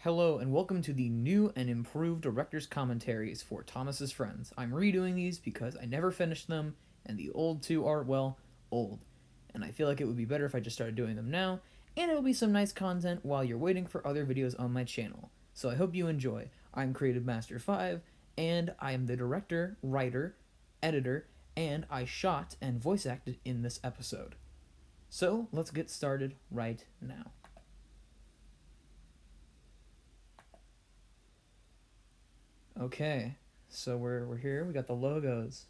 Hello and welcome to the new and improved director's commentaries for Thomas's Friends. I'm redoing these because I never finished them and the old two are, well, old. And I feel like it would be better if I just started doing them now, and it will be some nice content while you're waiting for other videos on my channel. So I hope you enjoy. I'm Creative Master 5, and I am the director, writer, editor, and I shot and voice acted in this episode. So let's get started right now. Okay, so we're here. We got the logos.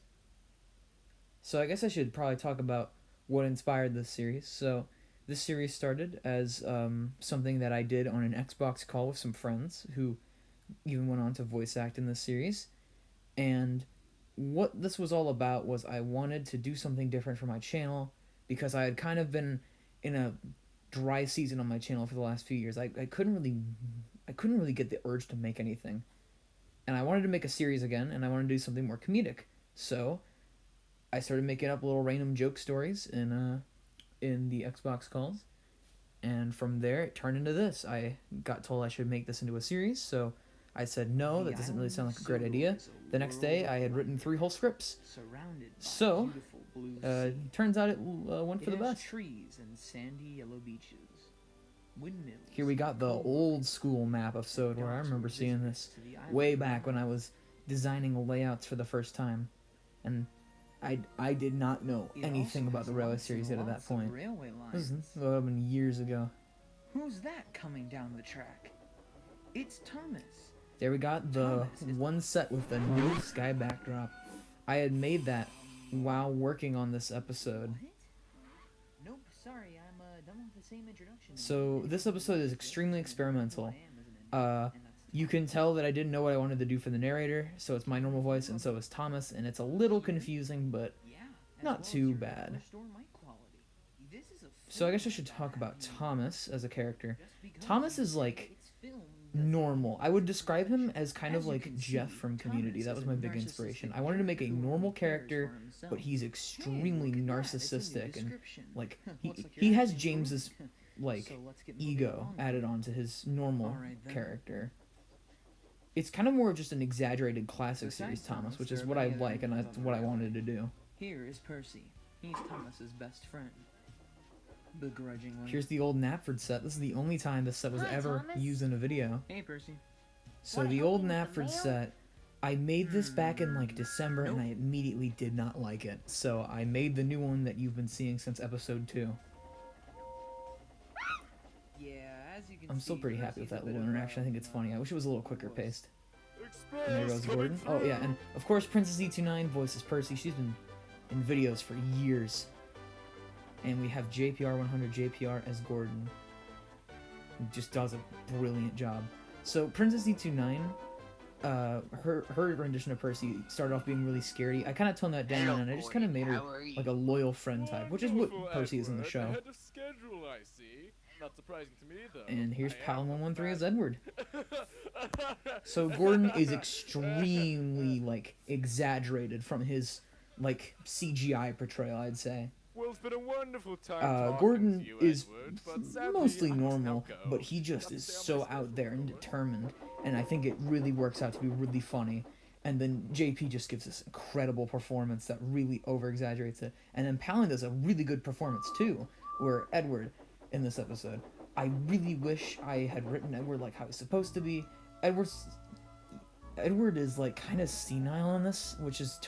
So I guess I should probably talk about what inspired this series. So this series started as something that I did on an Xbox call with some friends who even went on to voice act in this series. And what this was all about was I wanted to do something different for my channel because I had kind of been in a dry season on my channel for the last few years. I couldn't really get the urge to make anything. And I wanted to make a series again, and I wanted to do something more comedic. So I started making up little random joke stories in the Xbox calls, and from there it turned into this. I got told I should make this into a series, so I said no, that doesn't really sound like a great idea. The next day I had written 3 whole scripts. So turns out it went for the best. Trees and sandy yellow beaches. Windmills. Here we got the old school map episode where I remember seeing this way back when I was designing layouts for the first time, and I did not know anything about the railway series yet at that point. This would have been years ago. Who's that coming down the track? It's Thomas. There we got the one set with the new sky backdrop. I had made that while working on this episode. Nope, sorry, I'm done with the same introduction. So this episode is extremely experimental. You can tell that I didn't know what I wanted to do for the narrator, so it's my normal voice and so is Thomas, and it's a little confusing, but not too bad. So I guess I should talk about Thomas as a character. Thomas is like normal. I would describe him as kind of like Jeff from Community. That was my big inspiration. I wanted to make a normal character, but he's extremely narcissistic, and like he has James's like ego added onto his normal character. It's kind of more of just an exaggerated classic series Thomas, which is what I like, and that's what I wanted to do. Here is Percy. He's Thomas's best friend. Begrudgingly. Here's the old Knapford set. This is the only time this set was ever used in a video. Hey, Percy. So the old Knapford set, I made this back in like December, and I immediately did not like it. So I made the new one that you've been seeing since episode 2. I'm still pretty happy with that little interaction. I think it's funny. I wish it was a little quicker paced. And there goes Gordon. Oh yeah, and of course Princess E29 voices Percy. She's been in videos for years. And we have JPR100 JPR as Gordon, who just does a brilliant job. So Princess E29, her rendition of Percy started off being really scary. I kind of toned that down, and I just kind of made her like a loyal friend type, which is what Percy is in the show. Not surprising to me, though. And here's Pal113 as Edward. So Gordon is extremely like exaggerated from his like CGI portrayal, I'd say. Well, it's been a wonderful time Gordon you, is Edward, but mostly normal, but he just is so out there and determined, and I think it really works out to be really funny. And then JP just gives this incredible performance that really over-exaggerates it. And then Palin does a really good performance too, where Edward, in this episode, I really wish I had written Edward like how he's supposed to be. Edward is like kind of senile in this, which is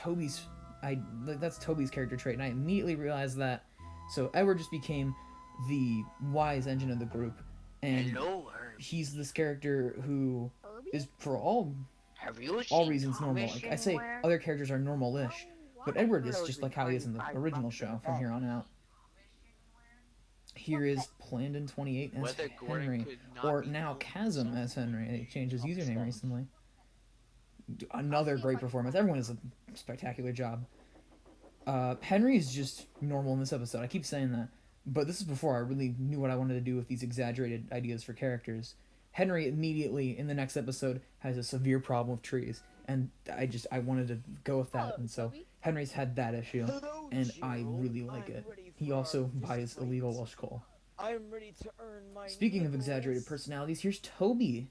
that's Toby's character trait, and I immediately realized that. So Edward just became the wise engine of the group, and he's this character who is for all reasons normal. Like I say, other characters are normal-ish, but Edward is just like how he is in the original show from here on out. Here is Plandon28 as Henry, or now Chasm as Henry. He changed his username recently. Another great performance. Everyone does a spectacular job. Henry is just normal in this episode. I keep saying that, but this is before I really knew what I wanted to do with these exaggerated ideas for characters. Henry immediately in the next episode has a severe problem with trees, and I wanted to go with that, and so Henry's had that issue, and I really like it. He also buys illegal Welsh coal. Speaking of exaggerated personalities, here's Toby.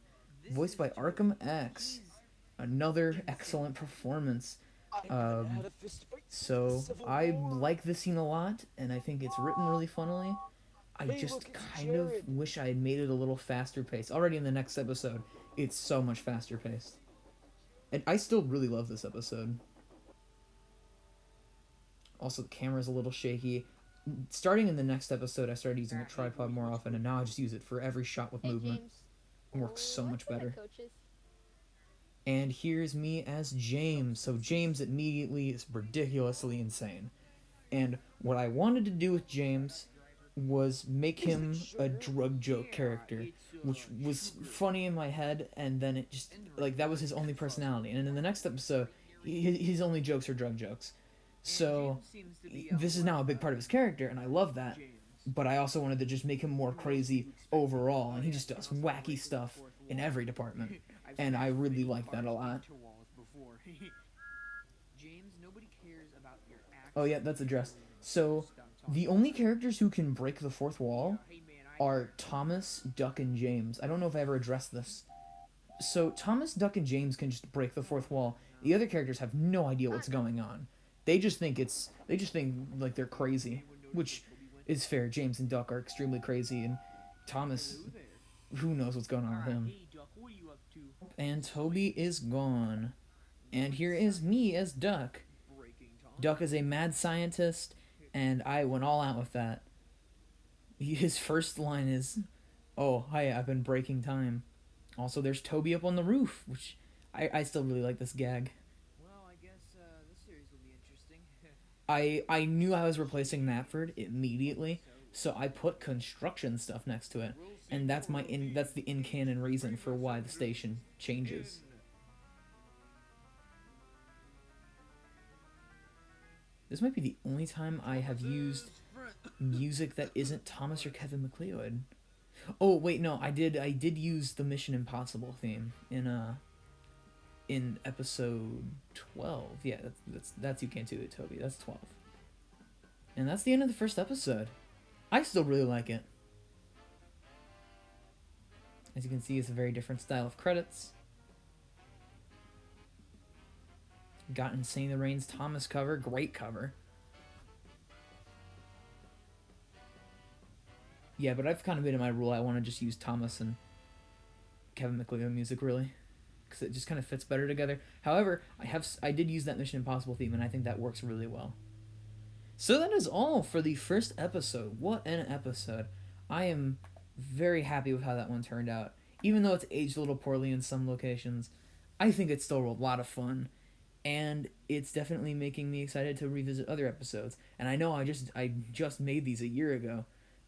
voiced by Arkham X. Another excellent performance. Um, so I like this scene a lot, and I think it's written really funnily. I just kind of wish I had made it a little faster paced. Already in the next episode, it's so much faster paced. And I still really love this episode. Also, the camera's a little shaky. Starting in the next episode, I started using a tripod more often, and now I just use it for every shot with Hey, movement. James. It works so much What's the head better. coaches? And here's me as James. So James immediately is ridiculously insane. And what I wanted to do with James was make him a drug joke character, which was funny in my head, and then it just, like, that was his only personality. And in the next episode, his only jokes are drug jokes. So this is now a big part of his character, and I love that. But I also wanted to just make him more crazy overall, and he just does wacky stuff in every department. And I really like that a lot. Oh yeah, that's addressed. So, the only characters who can break the fourth wall are Thomas, Duck, and James. I don't know if I ever addressed this. So, Thomas, Duck, and James can just break the fourth wall. The other characters have no idea what's going on. They just think like they're crazy, which is fair. James and Duck are extremely crazy, and Thomas, who knows what's going on with him. And Toby is gone. And here is me as Duck. Duck is a mad scientist, and I went all out with that. His first line is, "Oh, hi, I've been breaking time." Also, there's Toby up on the roof, which I still really like this gag. Well, I guess this series will be interesting. I knew I was replacing Knapford immediately, so I put construction stuff next to it, and that's the in-canon reason for why the station changes. This might be the only time I have used music that isn't Thomas or Kevin MacLeod. Oh wait, no, I did use the Mission Impossible theme in episode 12. Yeah, that's You Can't Do It, Toby. That's 12. And that's the end of the first episode. I still really like it. As you can see, it's a very different style of credits. Got Insane the Rain's Thomas cover. Great cover. Yeah, but I've kind of made it my rule. I want to just use Thomas and Kevin MacLeod music, really. Because it just kind of fits better together. However, I did use that Mission Impossible theme, and I think that works really well. So that is all for the first episode. What an episode. I am very happy with how that one turned out. Even though it's aged a little poorly in some locations, I think it's still a lot of fun. And it's definitely making me excited to revisit other episodes. And I know I just made these a year ago,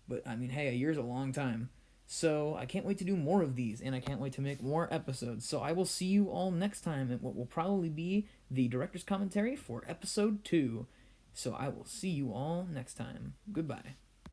but I mean, hey, a year's a long time. So I can't wait to do more of these, and I can't wait to make more episodes. So I will see you all next time at what will probably be the director's commentary for episode 2. So I will see you all next time. Goodbye.